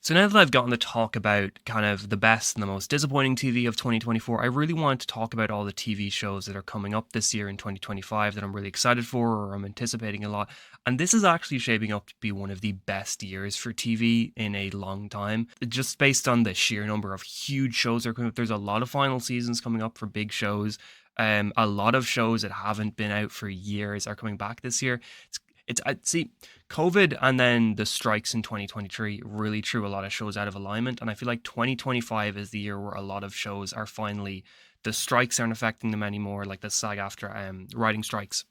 So now that I've gotten to talk about kind of the best and the most disappointing TV of 2024, I really want to talk about all the TV shows that are coming up this year in 2025 that I'm really excited for or I'm anticipating a lot. And this is actually shaping up to be one of the best years for TV in a long time. Just based on the sheer number of huge shows that are coming up, there's a lot of final seasons coming up for big shows. A lot of shows that haven't been out for years are coming back this year. I see COVID and then the strikes in 2023 really threw a lot of shows out of alignment. And I feel like 2025 is the year where a lot of shows are finally, the strikes aren't affecting them anymore, like the SAG after writing strikes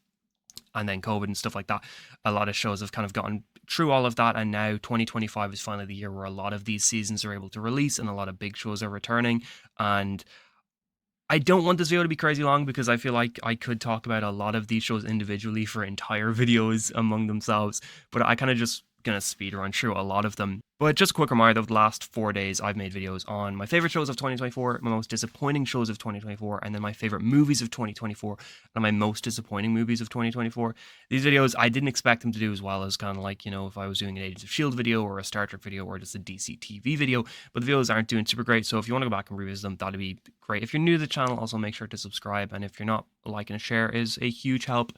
and then COVID and stuff like that. A lot of shows have kind of gotten through all of that. And now 2025 is finally the year where a lot of these seasons are able to release and a lot of big shows are returning. And I don't want this video to be crazy long because I feel like I could talk about a lot of these shows individually for entire videos among themselves, but I kind of just gonna speed run through a lot of them. But just a quick reminder, of the last 4 days I've made videos on my favorite shows of 2024, my most disappointing shows of 2024, and then my favorite movies of 2024, and my most disappointing movies of 2024. These videos, I didn't expect them to do as well as kind of like, you know, if I was doing an Agents of S.H.I.E.L.D. video or a Star Trek video or just a DC TV video, but the videos aren't doing super great, so if you want to go back and revisit them, that'd be great. If you're new to the channel, also make sure to subscribe, and if you're not, a like and a share is a huge help.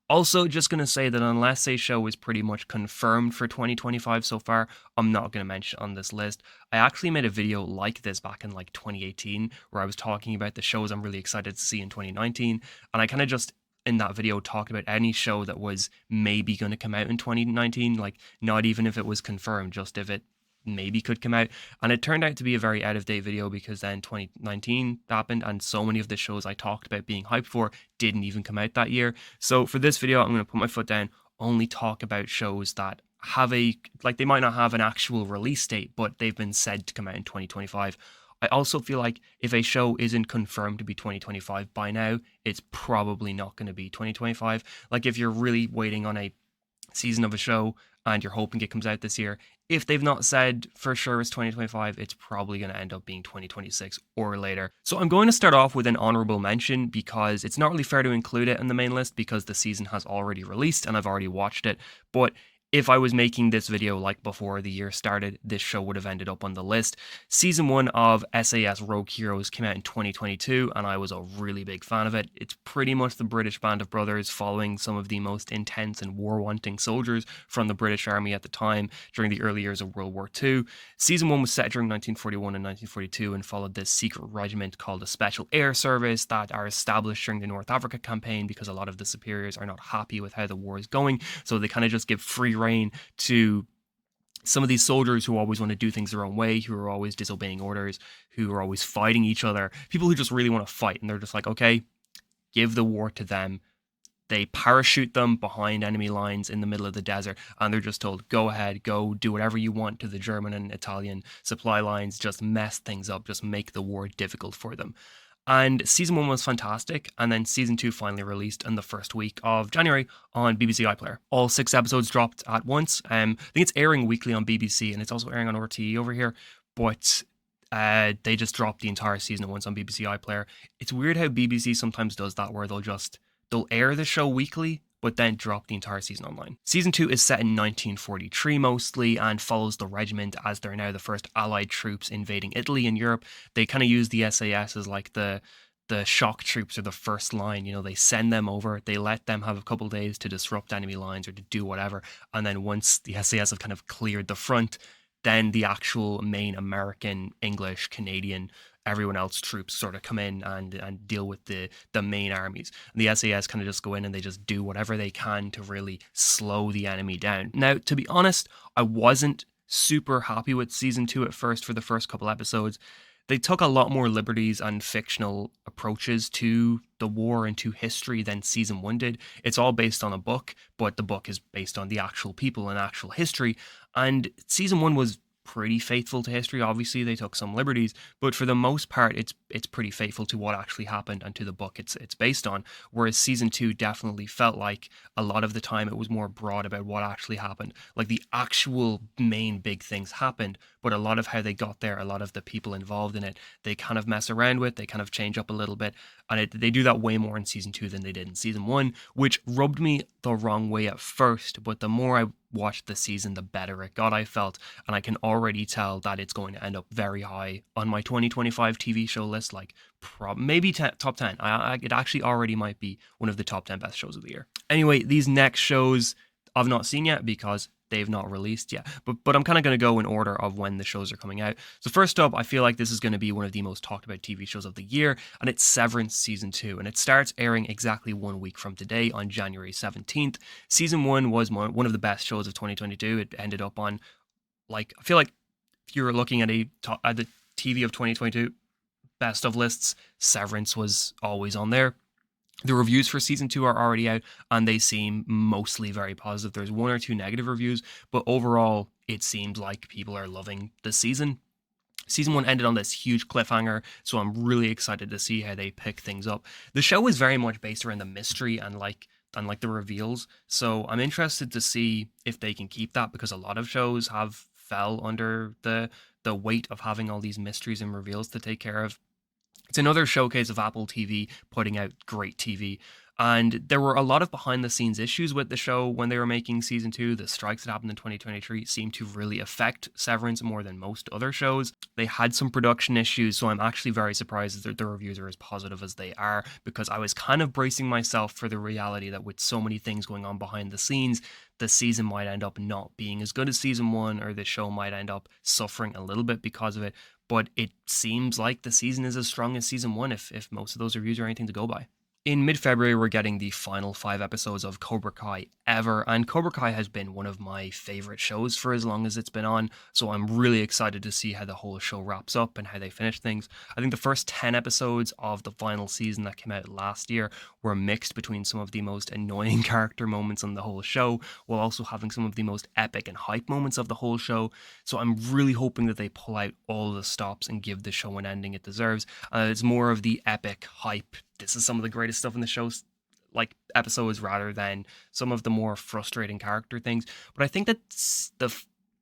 Also, just going to say that unless a show is pretty much confirmed for 2025 so far, I'm not going to mention on this list. I actually made a video like this back in like 2018 where I was talking about the shows I'm really excited to see in 2019. And I kind of just in that video talked about any show that was maybe going to come out in 2019, like not even if it was confirmed, just if it maybe could come out. And it turned out to be a very out of date video because then 2019 happened and so many of the shows I talked about being hyped for didn't even come out that year. So for this video, I'm going to put my foot down, only talk about shows that have like they might not have an actual release date, but they've been said to come out in 2025. I also feel like if a show isn't confirmed to be 2025 by now, it's probably not going to be 2025. Like if you're really waiting on a season of a show and you're hoping it comes out this year, if they've not said for sure it's 2025, it's probably going to end up being 2026 or later. So I'm going to start off with an honorable mention because it's not really fair to include it in the main list because the season has already released and I've already watched it. But if I was making this video like before the year started, this show would have ended up on the list. Season 1 of SAS Rogue Heroes came out in 2022 and I was a really big fan of it. It's pretty much the British Band of Brothers following some of the most intense and war-wanting soldiers from the British Army at the time during the early years of World War II. Season 1 was set during 1941 and 1942 and followed this secret regiment called the Special Air Service that are established during the North Africa campaign because a lot of the superiors are not happy with how the war is going, so they kind of just give free rein to some of these soldiers who always want to do things their own way, who are always disobeying orders, who are always fighting each other, people who just really want to fight, and they're just like, okay, give the war to them. They parachute them behind enemy lines in the middle of the desert, and they're just told, go ahead, go do whatever you want to the German and Italian supply lines, just mess things up, just make the war difficult for them. And season 1 was fantastic, and then season 2 finally released in the first week of January on BBC iPlayer. All 6 episodes dropped at once. I think it's airing weekly on BBC, and it's also airing on RTE over here, but they just dropped the entire season at once on BBC iPlayer. It's weird how BBC sometimes does that, where they'll air the show weekly, but then drop the entire season online. Season 2 is set in 1943 mostly and follows the regiment as they're now the first Allied troops invading Italy and Europe. They kind of use the SAS as like the shock troops or the first line. You know, they send them over, they let them have a couple days to disrupt enemy lines or to do whatever, and then once the SAS have kind of cleared the front, then the actual main American, English, Canadian, everyone else troops sort of come in and deal with the main armies. And the SAS kind of just go in and they just do whatever they can to really slow the enemy down. Now, to be honest, I wasn't super happy with season 2 at first for the first couple episodes. They took a lot more liberties and fictional approaches to the war and to history than season 1 did. It's all based on a book, but the book is based on the actual people and actual history. And season 1 was pretty faithful to history. Obviously they took some liberties, but for the most part it's pretty faithful to what actually happened and to the book it's based on, whereas season 2 definitely felt like a lot of the time it was more broad about what actually happened, like the actual main big things happened, but a lot of how they got there, a lot of the people involved in it, they kind of mess around with, they kind of change up a little bit, and they do that way more in season 2 than they did in season 1, which rubbed me the wrong way at first, but the more I watched the season, the better it got, I felt. And I can already tell that it's going to end up very high on my 2025 TV show list, like maybe top 10. It actually already might be one of the top 10 best shows of the year. Anyway, these next shows I've not seen yet because they've not released yet. But I'm kind of going to go in order of when the shows are coming out. So first up, I feel like this is going to be one of the most talked about TV shows of the year, and it's Severance Season 2. And it starts airing exactly 1 week from today on January 17th. Season 1 was one of the best shows of 2022. It ended up on, like, I feel like if you're looking at at the TV of 2022 best of lists, Severance was always on there. The reviews for season 2 are already out, and they seem mostly very positive. There's 1 or 2 negative reviews, but overall, it seems like people are loving the season. Season 1 ended on this huge cliffhanger, so I'm really excited to see how they pick things up. The show is very much based around the mystery and the reveals, so I'm interested to see if they can keep that, because a lot of shows have fell under the weight of having all these mysteries and reveals to take care of. It's another showcase of Apple TV putting out great TV. And there were a lot of behind the scenes issues with the show when they were making season 2. The strikes that happened in 2023 seemed to really affect Severance more than most other shows. They had some production issues, so I'm actually very surprised that the reviews are as positive as they are, because I was kind of bracing myself for the reality that with so many things going on behind the scenes, the season might end up not being as good as season 1, or the show might end up suffering a little bit because of it. But it seems like the season is as strong as season 1 if most of those reviews are anything to go by. In mid-February, we're getting the final 5 episodes of Cobra Kai ever, and Cobra Kai has been one of my favorite shows for as long as it's been on, so I'm really excited to see how the whole show wraps up and how they finish things. I think the first 10 episodes of the final season that came out last year were mixed between some of the most annoying character moments on the whole show, while also having some of the most epic and hype moments of the whole show, so I'm really hoping that they pull out all the stops and give the show an ending it deserves. It's more of the epic hype, this is some of the greatest stuff in the show, like, episodes, rather than some of the more frustrating character things. But I think that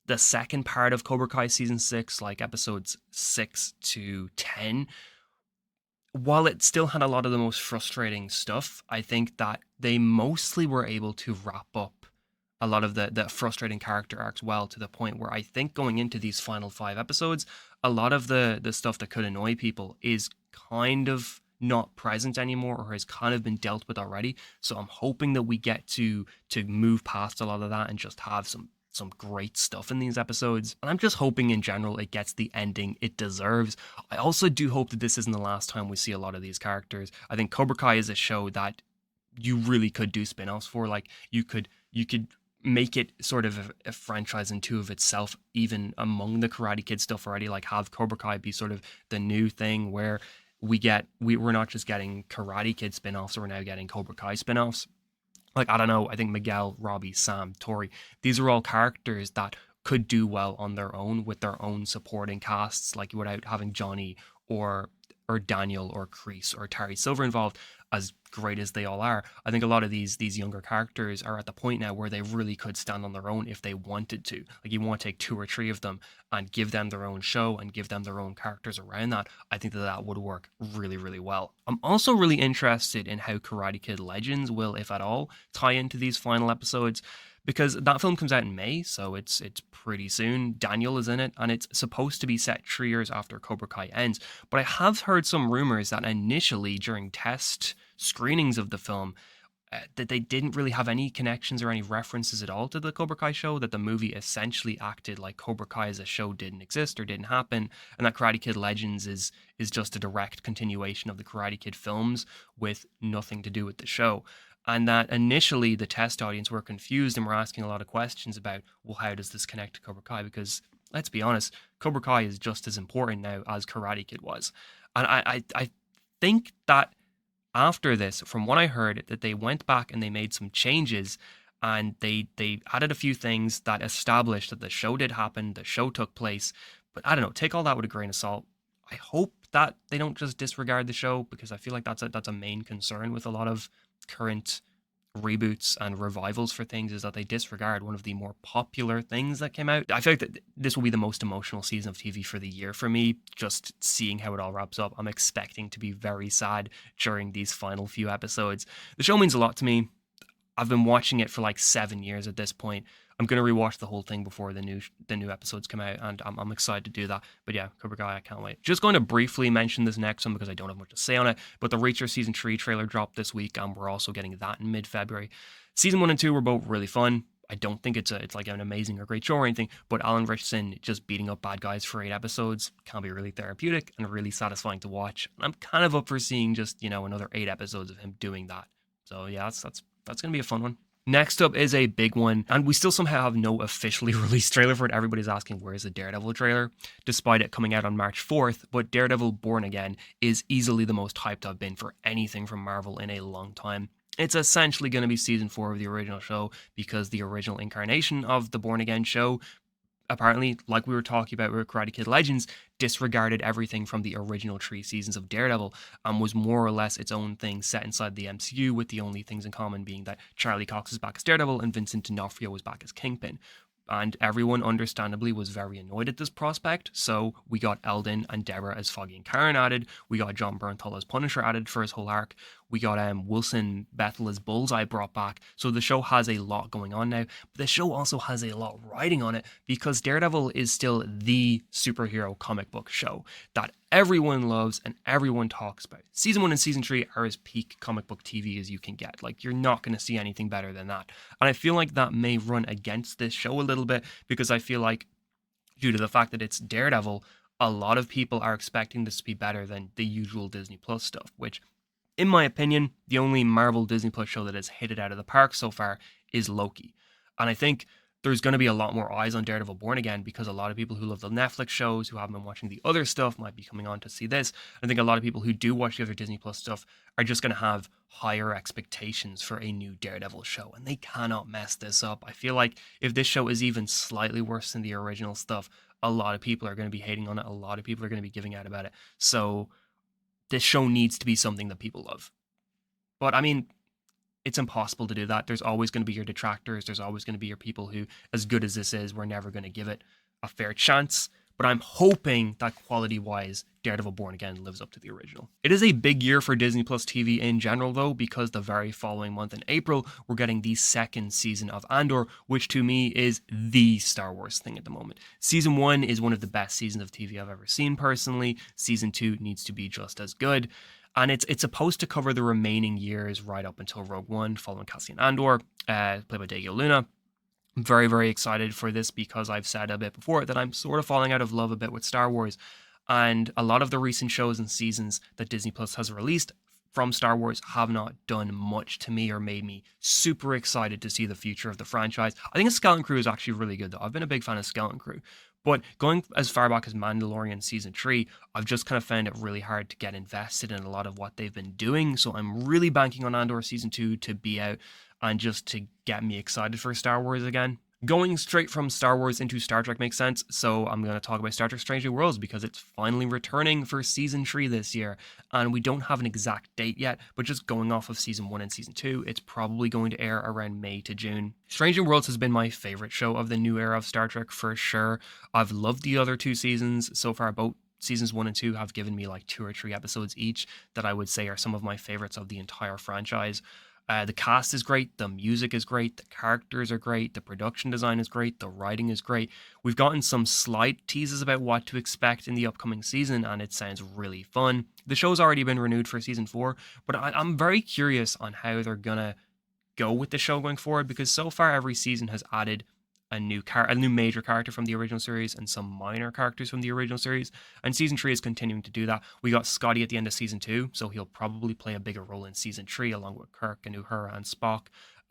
the second part of Cobra Kai season 6, like episodes 6 to 10, while it still had a lot of the most frustrating stuff, I think that they mostly were able to wrap up a lot of the frustrating character arcs well, to the point where I think going into these final 5 episodes, a lot of the stuff that could annoy people is kind of not present anymore, or has kind of been dealt with already. So I'm hoping that we get to move past a lot of that and just have some great stuff in these episodes. And I'm just hoping in general it gets the ending it deserves. I also do hope that this isn't the last time we see a lot of these characters. I think Cobra Kai is a show that you really could do spin-offs for. Like, you could make it sort of a franchise in two of itself, even among the Karate Kid stuff already. Like, have Cobra Kai be sort of the new thing where we're not just getting Karate Kid spin-offs, we're now getting Cobra Kai spin-offs. Like, I don't know, I think Miguel, Robbie, Sam, Tori, these are all characters that could do well on their own with their own supporting casts, like without having Johnny or Daniel or Kreese or Terry Silver involved, as great as they all are. I think a lot of these younger characters are at the point now where they really could stand on their own if they wanted to. Like, you want to take 2 or 3 of them and give them their own show and give them their own characters around that. I think that would work really, really well. I'm also really interested in how Karate Kid Legends will, if at all, tie into these final episodes, because that film comes out in May, so it's pretty soon. Daniel is in it, and it's supposed to be set 3 years after Cobra Kai ends. But I have heard some rumors that initially, during test screenings of the film, that they didn't really have any connections or any references at all to the Cobra Kai show, that the movie essentially acted like Cobra Kai as a show didn't exist or didn't happen, and that Karate Kid Legends is just a direct continuation of the Karate Kid films with nothing to do with the show. And that initially the test audience were confused and were asking a lot of questions about, well, how does this connect to Cobra Kai? Because, let's be honest, Cobra Kai is just as important now as Karate Kid was. And I think that after this, from what I heard, that they went back and they made some changes, and they added a few things that established that the show did happen, the show took place. But I don't know, take all that with a grain of salt. I hope that they don't just disregard the show, because I feel like that's a main concern with a lot of current reboots and revivals for things, is that they disregard one of the more popular things that came out. I feel like that this will be the most emotional season of TV for the year for me, just seeing how it all wraps up. I'm expecting to be very sad during these final few episodes. The show means a lot to me. I've been watching it for like 7 years at this point. I'm gonna rewatch the whole thing before the new episodes come out, and I'm excited to do that. But yeah, Cobra Kai, I can't wait. Just going to briefly mention this next one because I don't have much to say on it. But the Reacher season 3 trailer dropped this week, and we're also getting that in mid-February. Season 1 and 2 were both really fun. I don't think it's like an amazing or great show or anything, but Alan Richardson just beating up bad guys for 8 episodes can be really therapeutic and really satisfying to watch. And I'm kind of up for seeing just another 8 episodes of him doing that. So yeah, that's gonna be a fun one. Next up is a big one, and we still somehow have no officially released trailer for it. Everybody's asking where's the Daredevil trailer, despite it coming out on March 4th. But Daredevil Born Again is easily the most hyped I've been for anything from Marvel in a long time. It's essentially going to be season 4 of the original show because the original incarnation of the Born Again show, apparently, like we were talking about with Karate Kid Legends, disregarded everything from the original 3 seasons of Daredevil and was more or less its own thing set inside the MCU, with the only things in common being that Charlie Cox is back as Daredevil and Vincent D'Onofrio was back as Kingpin. And everyone understandably was very annoyed at this prospect, so we got Eldon and Deborah as Foggy and Karen added, we got John Bernthal as Punisher added for his whole arc, we got Wilson Bethel as Bullseye brought back, so the show has a lot going on now, but the show also has a lot riding on it, because Daredevil is still the superhero comic book show that everyone loves and everyone talks about. Season 1 and Season 3 are as peak comic book TV as you can get. Like, you're not going to see anything better than that. And I feel like that may run against this show a little bit, because I feel like, due to the fact that it's Daredevil, a lot of people are expecting this to be better than the usual Disney Plus stuff, which, in my opinion, the only Marvel Disney Plus show that has hit it out of the park so far is Loki. And I think there's going to be a lot more eyes on Daredevil Born Again because a lot of people who love the Netflix shows, who haven't been watching the other stuff, might be coming on to see this. I think a lot of people who do watch the other Disney Plus stuff are just going to have higher expectations for a new Daredevil show, and they cannot mess this up. I feel like if this show is even slightly worse than the original stuff, a lot of people are going to be hating on it. A lot of people are going to be giving out about it. So this show needs to be something that people love. But I mean, it's impossible to do that. There's always going to be your detractors. There's always going to be your people who, as good as this is, we're never going to give it a fair chance. But I'm hoping that quality-wise, Daredevil Born Again lives up to the original. It is a big year for Disney Plus TV in general, though, because the very following month in April, we're getting the 2nd season of Andor, which to me is the Star Wars thing at the moment. Season 1 is one of the best seasons of TV I've ever seen personally. Season 2 needs to be just as good. And it's supposed to cover the remaining years right up until Rogue One, following Cassian Andor, played by Diego Luna. I'm very, very excited for this because I've said a bit before that I'm sort of falling out of love a bit with Star Wars. And a lot of the recent shows and seasons that Disney Plus has released from Star Wars have not done much to me or made me super excited to see the future of the franchise. I think Skeleton Crew is actually really good, though. I've been a big fan of Skeleton Crew. But going as far back as Mandalorian Season 3, I've just kind of found it really hard to get invested in a lot of what they've been doing. So I'm really banking on Andor Season 2 to be out and just to get me excited for Star Wars again. Going straight from Star Wars into Star Trek makes sense, so I'm going to talk about Star Trek Strange New Worlds because it's finally returning for Season 3 this year, and we don't have an exact date yet, but just going off of Season 1 and Season 2, it's probably going to air around May to June. Strange New Worlds has been my favourite show of the new era of Star Trek for sure. I've loved the other 2 seasons so far. Both Seasons 1 and 2 have given me like 2 or 3 episodes each that I would say are some of my favourites of the entire franchise. The cast is great, the music is great, the characters are great, the production design is great, the writing is great. We've gotten some slight teases about what to expect in the upcoming season, and it sounds really fun. The show's already been renewed for Season 4, but I'm very curious on how they're gonna go with the show going forward, because so far every season has added a new major character from the original series and some minor characters from the original series, and Season 3 is continuing to do that. We got Scotty at the end of Season 2, so he'll probably play a bigger role in Season 3 along with Kirk and Uhura and Spock,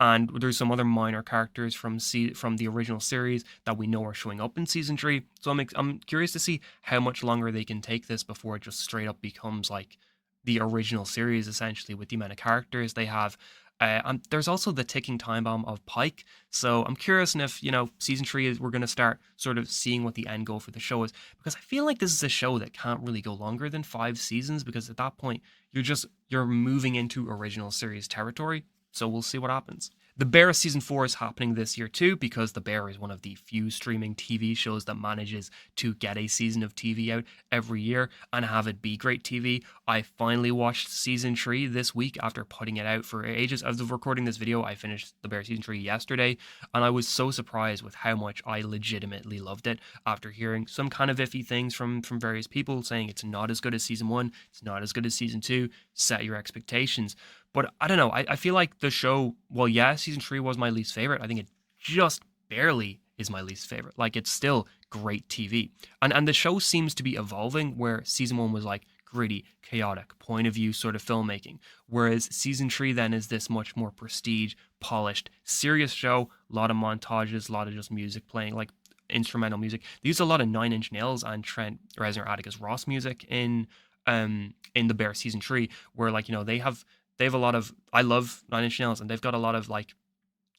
and there's some other minor characters from the original series that we know are showing up in Season 3, so I'm curious to see how much longer they can take this before it just straight up becomes like the original series, essentially, with the amount of characters they have. And there's also the ticking time bomb of Pike. So I'm curious if, Season 3 we're going to start sort of seeing what the end goal for the show is. Because I feel like this is a show that can't really go longer than 5 seasons. Because at that point, you're moving into original series territory. So we'll see what happens. The Bear season 4 is happening this year too, because The Bear is one of the few streaming TV shows that manages to get a season of TV out every year and have it be great TV. I finally watched season 3 this week after putting it out for ages. As of recording this video, I finished The Bear season 3 yesterday, and I was so surprised with how much I legitimately loved it after hearing some kind of iffy things from various people saying it's not as good as season 1, it's not as good as season 2, set your expectations. But I don't know. I feel like the show, well, yeah, season 3 was my least favorite. I think it just barely is my least favorite. Like, it's still great TV. And the show seems to be evolving, where season 1 was like gritty, chaotic, point of view sort of filmmaking. Whereas season 3 then is this much more prestige, polished, serious show. A lot of montages, a lot of just music playing, like instrumental music. They use a lot of Nine Inch Nails and Trent Reznor Atticus Ross music in The Bear season 3, where, like, you know, they have a lot of, I love Nine Inch Nails, and they've got a lot of like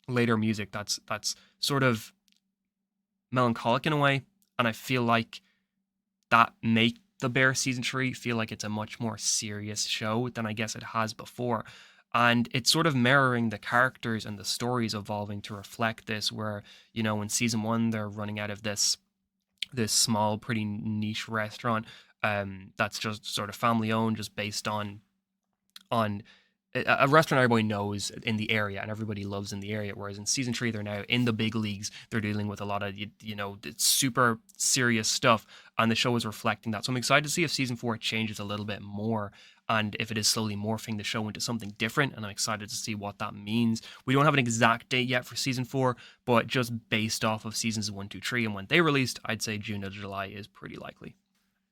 later music that's sort of melancholic in a way, and I feel like that make The Bear season 3 feel like it's a much more serious show than I guess it has before. And it's sort of mirroring the characters and the stories evolving to reflect this, where, you know, in season 1 they're running out of this small, pretty niche restaurant that's just sort of family owned, just based on a restaurant everybody knows in the area and everybody loves in the area. Whereas in season 3, they're now in the big leagues. They're dealing with a lot of, you know, super serious stuff, and the show is reflecting that. So I'm excited to see if season 4 changes a little bit more, and if it is slowly morphing the show into something different. And I'm excited to see what that means. We don't have an exact date yet for season 4, but just based off of seasons 1, 2, 3 and when they released, I'd say June to July is pretty likely.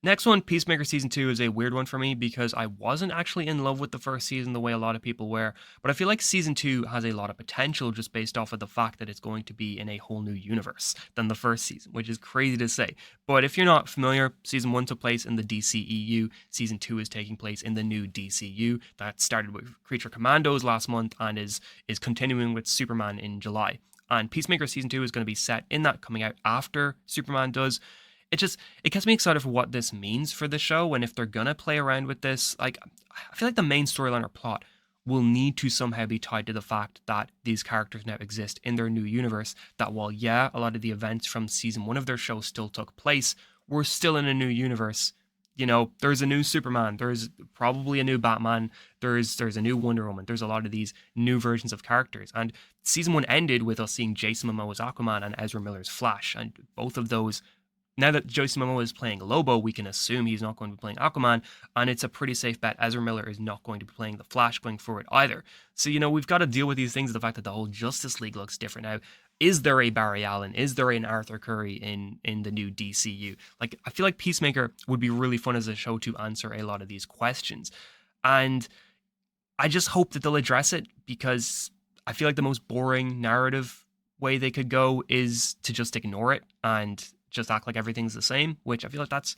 Next one, Peacemaker season 2 is a weird one for me, because I wasn't actually in love with the first season the way a lot of people were, but I feel like season 2 has a lot of potential just based off of the fact that it's going to be in a whole new universe than the first season, which is crazy to say. But if you're not familiar, season 1 took place in the DCEU, season 2 is taking place in the new DCU that started with Creature Commandos last month and is continuing with Superman in July. And Peacemaker season 2 is going to be set in that, coming out after Superman does. It gets me excited for what this means for the show, and if they're gonna play around with this. Like, I feel like the main storyline or plot will need to somehow be tied to the fact that these characters now exist in their new universe, that while, yeah, a lot of the events from season 1 of their show still took place, we're still in a new universe. You know, there's a new Superman, there's probably a new Batman, there's a new Wonder Woman, there's a lot of these new versions of characters. And season 1 ended with us seeing Jason Momoa's Aquaman and Ezra Miller's Flash, and both of those, now that Jason Momoa is playing Lobo, we can assume he's not going to be playing Aquaman, and it's a pretty safe bet Ezra Miller is not going to be playing the Flash going forward either. So, you know, we've got to deal with these things, the fact that the whole Justice League looks different now. Is there a Barry Allen? Is there an Arthur Curry in the new DCU? Like, I feel like Peacemaker would be really fun as a show to answer a lot of these questions. And I just hope that they'll address it, because I feel like the most boring narrative way they could go is to just ignore it and just act like everything's the same, which I feel like that's,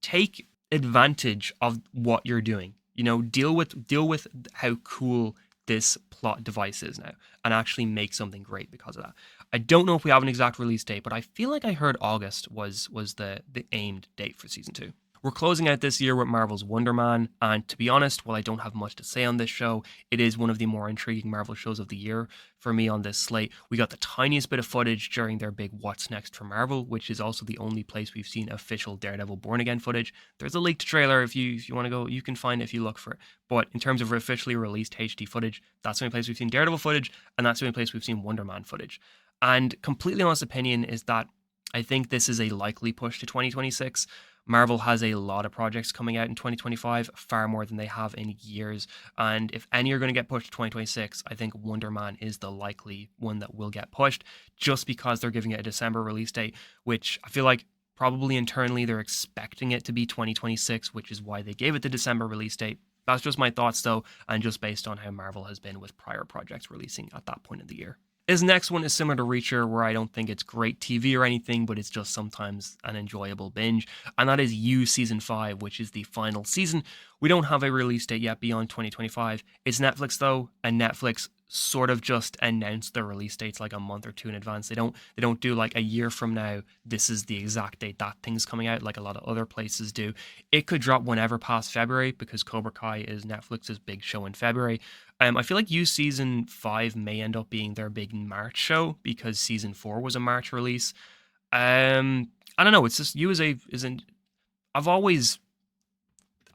take advantage of what you're doing. You know, deal with how cool this plot device is now, and actually make something great because of that. I don't know if we have an exact release date, but I feel like I heard August was the aimed date for season 2. We're closing out this year with Marvel's Wonder Man, and to be honest, while I don't have much to say on this show, it is one of the more intriguing Marvel shows of the year for me on this slate. We got the tiniest bit of footage during their big What's Next for Marvel, which is also the only place we've seen official Daredevil Born Again footage. There's a leaked trailer, if you want to go, you can find it if you look for it. But in terms of officially released HD footage, that's the only place we've seen Daredevil footage, and that's the only place we've seen Wonder Man footage. And completely honest opinion is that I think this is a likely push to 2026. Marvel has a lot of projects coming out in 2025, far more than they have in years. And if any are going to get pushed to 2026, I think Wonder Man is the likely one that will get pushed, just because they're giving it a December release date, which I feel like probably internally they're expecting it to be 2026, which is why they gave it the December release date. That's just my thoughts though, and just based on how Marvel has been with prior projects releasing at that point in the year. This next one is similar to Reacher, where I don't think it's great TV or anything, but it's just sometimes an enjoyable binge. And that is You Season 5, which is the final season. We don't have a release date yet beyond 2025. It's Netflix though, and Netflix sort of just announce their release dates like a month or two in advance. They don't do like a year from now, this is the exact date that thing's coming out like a lot of other places do. It could drop whenever past February because Cobra Kai is Netflix's big show in February. I feel like You Season 5 may end up being their big March show because Season 4 was a March release. I don't know. It's just You isn't. I've always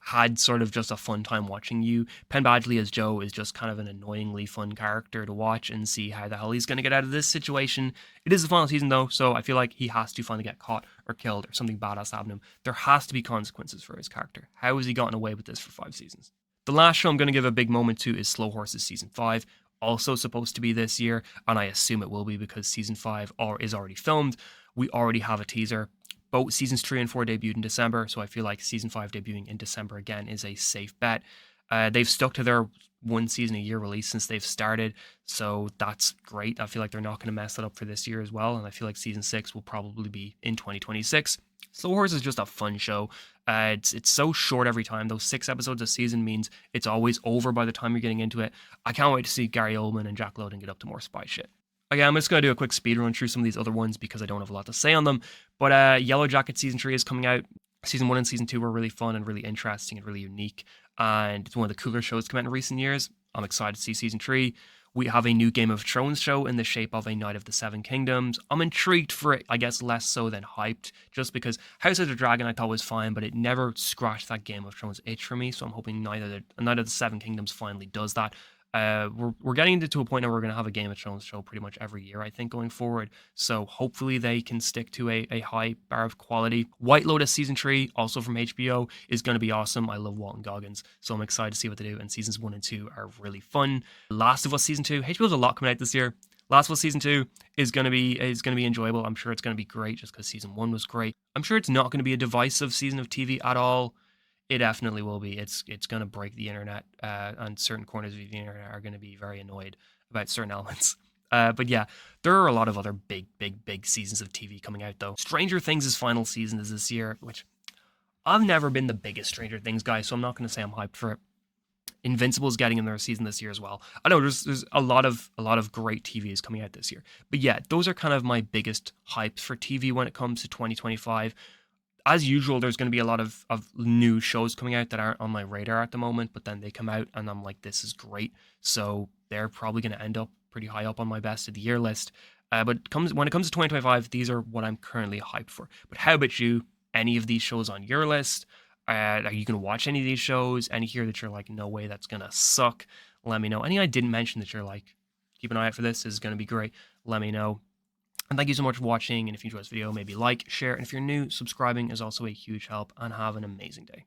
had sort of just a fun time watching You. Penn Badgley as Joe is just kind of an annoyingly fun character to watch and see how the hell he's going to get out of this situation. It is the final season though, so I feel like he has to finally get caught or killed or something bad has to happen to him. There has to be consequences for his character. How has he gotten away with this for 5 seasons? The last show I'm going to give a big moment to is Slow Horses Season 5. Also supposed to be this year, and I assume it will be because Season 5 is already filmed. We already have a teaser. Both Seasons 3 and 4 debuted in December, so I feel like Season 5 debuting in December again is a safe bet. They've stuck to their one season a year release since they've started, so that's great. I feel like they're not going to mess that up for this year as well, and I feel like Season 6 will probably be in 2026. Slow Horse is just a fun show. It's so short every time. Those 6 episodes a season means it's always over by the time you're getting into it. I can't wait to see Gary Oldman and Jack Lowden get up to more spy shit. Okay, I'm just going to do a quick speed run through some of these other ones because I don't have a lot to say on them. But Yellow Jacket Season 3 is coming out. Season 1 and Season 2 were really fun and really interesting and really unique. And it's one of the cooler shows to come out in recent years. I'm excited to see Season 3. We have a new Game of Thrones show in the shape of a Knight of the Seven Kingdoms. I'm intrigued for it, I guess less so than hyped, just because House of the Dragon I thought was fine, but it never scratched that Game of Thrones itch for me, so I'm hoping Knight of the Seven Kingdoms finally does that. We're getting to a point now where we're going to have a Game of Thrones show pretty much every year, I think, going forward. So hopefully they can stick to a high bar of quality. White Lotus Season 3, also from HBO, is going to be awesome. I love Walton Goggins, so I'm excited to see what they do. And Seasons 1 and 2 are really fun. Last of Us Season 2, HBO has a lot coming out this year. Last of Us Season 2 is going to be enjoyable. I'm sure it's going to be great just because Season 1 was great. I'm sure it's not going to be a divisive season of TV at all. It definitely will be. It's going to break the internet, and certain corners of the internet are going to be very annoyed about certain elements. But yeah, there are a lot of other big seasons of TV coming out, though. Stranger Things' final season is this year, which I've never been the biggest Stranger Things guy, so I'm not going to say I'm hyped for it. Invincible is getting in their season this year as well. I know there's a lot of great TVs coming out this year. But yeah, those are kind of my biggest hypes for TV when it comes to 2025. As usual, there's going to be a lot of new shows coming out that aren't on my radar at the moment, but then they come out and I'm like, this is great. So they're probably going to end up pretty high up on my best of the year list. But when it comes to 2025, these are what I'm currently hyped for. But how about you? Any of these shows on your list? Are you going to watch any of these shows? Any here that you're like, no way, that's going to suck? Let me know. Any I didn't mention that you're like, keep an eye out for this, is going to be great. Let me know. And thank you so much for watching, and if you enjoyed this video, maybe like, share, and if you're new, subscribing is also a huge help, and have an amazing day.